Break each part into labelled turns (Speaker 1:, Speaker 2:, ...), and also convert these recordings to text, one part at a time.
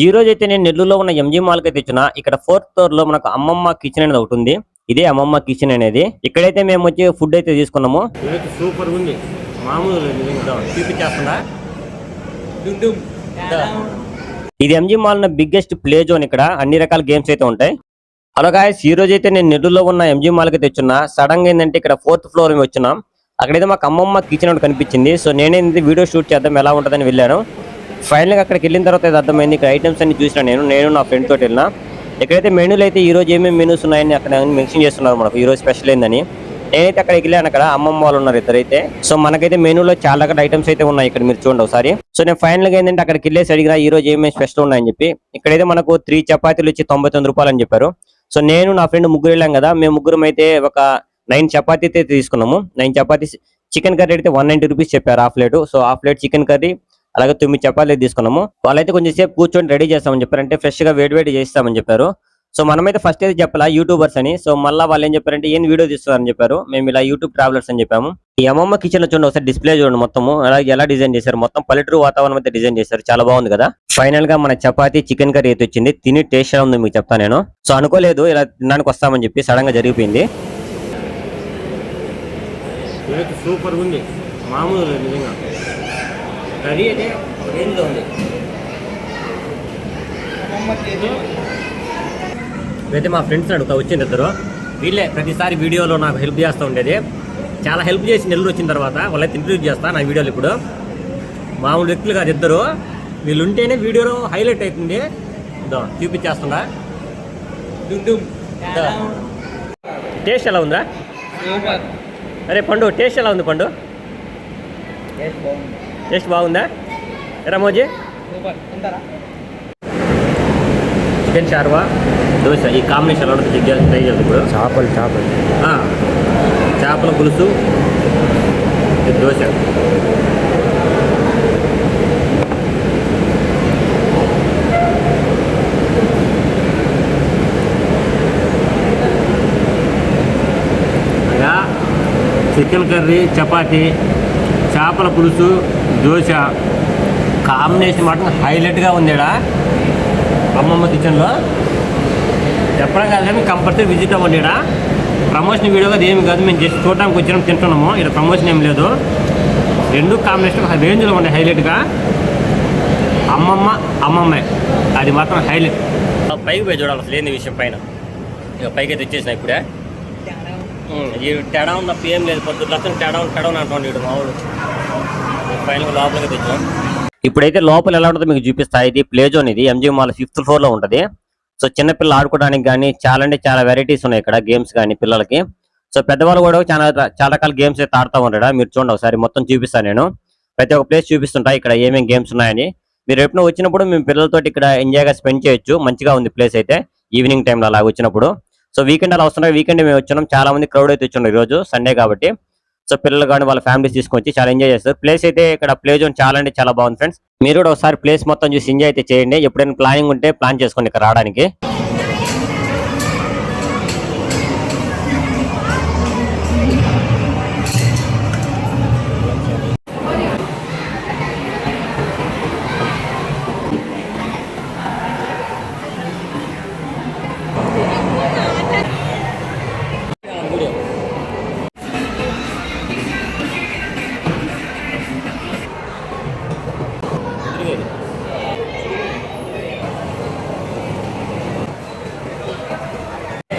Speaker 1: ఈ రోజు అయితే నేను నెల్లూరులో ఉన్న ఎంజీ మాల్ కి తెచ్చిన ఇక్కడ 4th ఫ్లోర్ లో మనకు అమ్మమ్మ కిచెన్ అనేది ఒకటి ఉంది. ఇదే అమ్మమ్మ కిచెన్ అనేది. ఇక్కడైతే మేము వచ్చి ఫుడ్ అయితే తీసుకున్నాము. సూపర్ ఉంది, మామూలు చూపించేస్తుందా. ఇది MG mall biggest play zone. ఇక్కడ అన్ని రకాల గేమ్స్ అయితే ఉంటాయి. హలో గాయ్స్, ఈ రోజు అయితే నేను నెల్లూరులో ఉన్న ఎంజీ మాల్ కి తెచ్చున్నా. సడన్ గా ఏంటంటే ఇక్కడ 4th ఫ్లోర్ వచ్చినాం. అక్కడైతే మాకు అమ్మమ్మ కిచెన్ ఒకటి కనిపించింది. సో నేనేంది వీడియో షూట్ చేద్దాం ఎలా ఉంటుందని వెళ్ళాను. ఫైనల్గా అక్కడికి వెళ్ళిన తర్వాత అర్థమైంది. ఇక్కడ ఐటమ్స్ అన్ని చూసినా నేను నా ఫ్రెండ్ తోటి వెళ్ళినా. ఇక్కడైతే మెనూలు అయితే ఈ రోజు ఏమేమి మెనూస్ ఉన్నాయని అక్కడ మెన్షన్ చేస్తున్నారు మనకు ఈ రోజు స్పెషల్ ఏందని. నేనైతే అక్కడికి వెళ్ళాను. అక్కడ అమ్మమ్మ వాళ్ళు ఉన్నారు ఇద్దరైతే. సో మనకైతే మెనూలో చాలా రకాల ఐటమ్స్ అయితే ఉన్నాయి. ఇక్కడ మీరు చూడండి ఒకసారి. సో నేను ఫైనల్ గా ఏంటంటే అక్కడికి వెళ్ళేసి అడిగినా ఈ రోజు ఏమేమి స్పెషల్ ఉన్నాయని చెప్పి. ఇక్కడైతే మనకు 3 చపాతీలు వచ్చి 99 రూపాయలు అని చెప్పారు. సో నేను నా ఫ్రెండ్ ముగ్గురు వెళ్ళాం కదా. మేము ముగ్గురం అయితే ఒక 9 చపాతీ అయితే తీసుకున్నాము. 9 చపాతీ. చికెన్ కర్రీ అయితే 190 రూపీస్ చెప్పారు half plate. So half plate chicken curry అలాగే 9 చపాతీలు తీసుకున్నాము. వాళ్ళైతే కొంచెం సేపు కూర్చొని రెడీ చేస్తామని చెప్పారు. అంటే ఫ్రెష్ గా వేడి చేస్తామని చెప్పారు. సో మనమైతే ఫస్ట్ అయితే చెప్పాలా యూట్యూబర్స్ అని. సో మళ్ళీ వాళ్ళు ఏం చెప్పారంటే ఏం వీడియో తీస్తున్నారని చెప్పారు. మేము ఇలా యూట్యూబ్ ట్రావెలర్స్ అని చెప్పాము. ఈ అమ్మమ్మ కిచెన్ లో చూడండి ఒకసారి డిస్ప్లే చూడండి మొత్తము అలాగే ఎలా డిజైన్ చేశారు. మొత్తం పల్లెటూరు వాతావరణం అయితే డిజైన్ చేశారు. చాలా బాగుంది కదా. ఫైనల్ గా మన చపాతీ చికెన్ కర్రీ అయితే వచ్చింది. తిని టేస్ట్ ఎలా ఉంది మీకు చెప్తాను నేను. సో అనుకోలేదు ఇలా తినడానికి వస్తామని చెప్పి, సడన్ గా జరిగిపోయింది. సూపర్ ఉంది, మామూలు నిజంగా. కర్రీ అయితే రేంజ్లో ఉంది. అయితే మా ఫ్రెండ్స్ అడుగుతా వచ్చింది ఇద్దరు. వీళ్ళే ప్రతిసారి వీడియోలో నాకు హెల్ప్ చేస్తూ ఉండేది. చాలా హెల్ప్ చేసి నెల్లూరు వచ్చిన తర్వాత వాళ్ళైతే ఇంటర్వ్యూ చేస్తా నా వీడియోలు. ఇప్పుడు మామూలు వ్యక్తులు కాదు ఇద్దరు. వీళ్ళు ఉంటేనే వీడియోలో హైలైట్ అవుతుంది. ఇదో చూపించేస్తుందా. టేస్ట్ ఎలా ఉందా? అరే పండు, టేస్ట్ ఎలా ఉంది పండు? టేస్ట్ బాగుందా రమోజీ? చికెన్ షార్వా దోశ ఈ కాంబినేషన్ ఎలా ఉంటుంది ట్రై చేద్దాం ఇప్పుడు. చేపల పులుసు దోశ. చికెన్ కర్రీ చపాతీ చేపల పులుసు దోశ కాంబినేషన్ మాత్రం హైలైట్గా ఉందిడా అమ్మమ్మ కిచెన్లో. చెప్పడం కాదు కానీ కంపల్సరీ విజిట్ అవ్వండి. ఇక్కడ ప్రమోషన్ వీడియో కాదు ఏమి కాదు, మేము జస్ట్ చూడడానికి వచ్చినాం తింటున్నాము. ఇక్కడ ప్రమోషన్ ఏం లేదు. రెండు కాంబినేషన్ రేంజ్లో ఉన్నాయి హైలైట్గా. అమ్మమ్మే అది మాత్రం హైలైట్. పైకి పోయి చూడాలి అసలు ఏంది విషయం పైన. ఇక పైకి అయితే తెచ్చేసిన ఇప్పుడే. ఈ తేడా ఉంది తప్ప ఏం లేదు. పొద్దున్న తేడా అంటున్నాడు వీడు మామూలు. ఫైనల్ లోపలికి తెచ్చాం. ఇప్పుడైతే లోపల ఎలా ఉంటుందో మీకు చూపిస్తా. ఇది ప్లే జోన్. ఇది ఎంజీ మాల్ 5th ఫ్లోర్ లో ఉంటుంది. సో చిన్నపిల్లలు ఆడుకోవడానికి కానీ చాలా వెరైటీస్ ఉన్నాయి ఇక్కడ గేమ్స్ కానీ పిల్లలకి. సో పెద్దవాళ్ళు కూడా చాలా రకాల గేమ్స్ అయితే ఆడుతూ ఉంటాడు. మీరు చూడండి ఒకసారి మొత్తం చూపిస్తాను నేను. ప్రతి ఒక్క ప్లేస్ చూపిస్తుంటా ఇక్కడ ఏమేమి గేమ్స్ ఉన్నాయని. మీరు ఎప్పుడో వచ్చినప్పుడు మేము పిల్లలతో ఇక్కడ ఎంజాయ్గా స్పెండ్ చేయొచ్చు. మంచిగా ఉంది ప్లేస్ అయితే ఈవినింగ్ టైంలో అలా వచ్చినప్పుడు. సో వీకెండ్ అలా వస్తున్నాయి. వీకెండ్ మేము వచ్చినాం. చాలా మంది క్రౌడ్ అయితే వచ్చినాం ఈ రోజు సండే కాబట్టి. సో పిల్లలు కానీ వాళ్ళ ఫ్యామిలీస్ తీసుకొచ్చి చాలా ఎంజాయ్ చేస్తారు. ప్లేస్ అయితే ఇక్కడ ప్లే జోన్ చాలా అంటే చాలా బాగుంది ఫ్రెండ్స్. మీరు కూడా ఒకసారి ప్లేస్ మొత్తం చూసి ఎంజాయ్ అయితే చేయండి. ఎప్పుడైనా ప్లానింగ్ ఉంటే ప్లాన్ చేసుకోండి ఇక్కడ రావడానికి.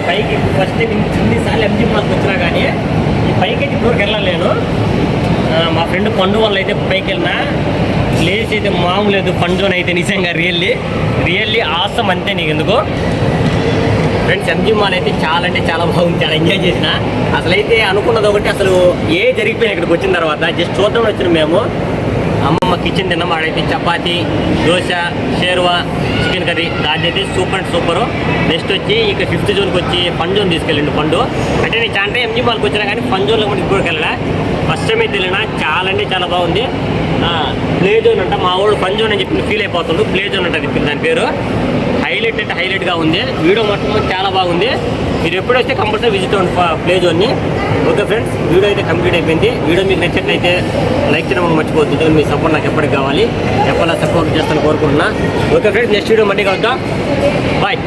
Speaker 1: పైకి ఫస్ట్ ఇన్నిసార్లు ఎంజీ మాల్కి వచ్చినా కానీ ఈ పైకి అయితే ఇప్పటివరకు వెళ్ళాను నేను. మా ఫ్రెండ్ పండు వాళ్ళు అయితే పైకి వెళ్ళినా ప్లేస్ అయితే మామూలు లేదు. ఫన్ జోన్ అయితే నిజంగా రియల్లీ ఆసమ్ అంతే. నీకు ఎందుకు ఫ్రెండ్స్ ఎంజీ మాల్ అయితే చాలా అంటే చాలా బాగుంది. చాలా ఎంజాయ్ చేసిన. అసలైతే అనుకున్నది ఒకటి, అసలు జరిగిపోయినా ఇక్కడికి వచ్చిన తర్వాత జస్ట్ చూద్దాం వచ్చిన మేము. అమ్మమ్మ కిచెన్ తిన్నాం. ఆడైతే చపాతీ దోశ షేర్వా చికెన్ కర్రీ దాని అయితే సూపర్ అండ్ సూపరు. నెక్స్ట్ వచ్చి ఇక్కడ 5th జోన్కి వచ్చి ఫన్ జోన్ తీసుకెళ్ళండి పండు. అంటే నేను చాలా ఎంజీ మాల్కి వచ్చినా కానీ ఫన్ జోన్లో కూడా ఇప్పుడు వెళ్ళా. ఫస్ట్ టైం అయితే వెళ్ళినా. చాలా అంటే చాలా బాగుంది. ప్లే జోన్ అంట మా వాడు ఫన్ జోన్ అని చెప్పి ఫీల్ అయిపోతుండు. ప్లే జోన్ అంట దాని పేరు. హైలైట్ హైలైట్ అంటే హైలైట్గా ఉంది. వీడియో మొత్తం చాలా బాగుంది. మీరు ఎప్పుడైతే కంపల్సరీ విజిట్ అవ్వండి ప్లే జోన్ని. ఓకే ఫ్రెండ్స్, వీడియో అయితే కంప్లీట్ అయిపోయింది. వీడియో మీకు నచ్చినట్లయితే లైక్ చేయడం మర్చిపోతుంది. మీ సపోర్ట్ నాకు ఎప్పటికి కావాలి, ఎప్పటిలా సపోర్ట్ చేస్తాను కోరుకుంటున్నా. ఓకే ఫ్రెండ్స్, నెక్స్ట్ వీడియో మళ్ళీ కలుద్దాం. బాయ్.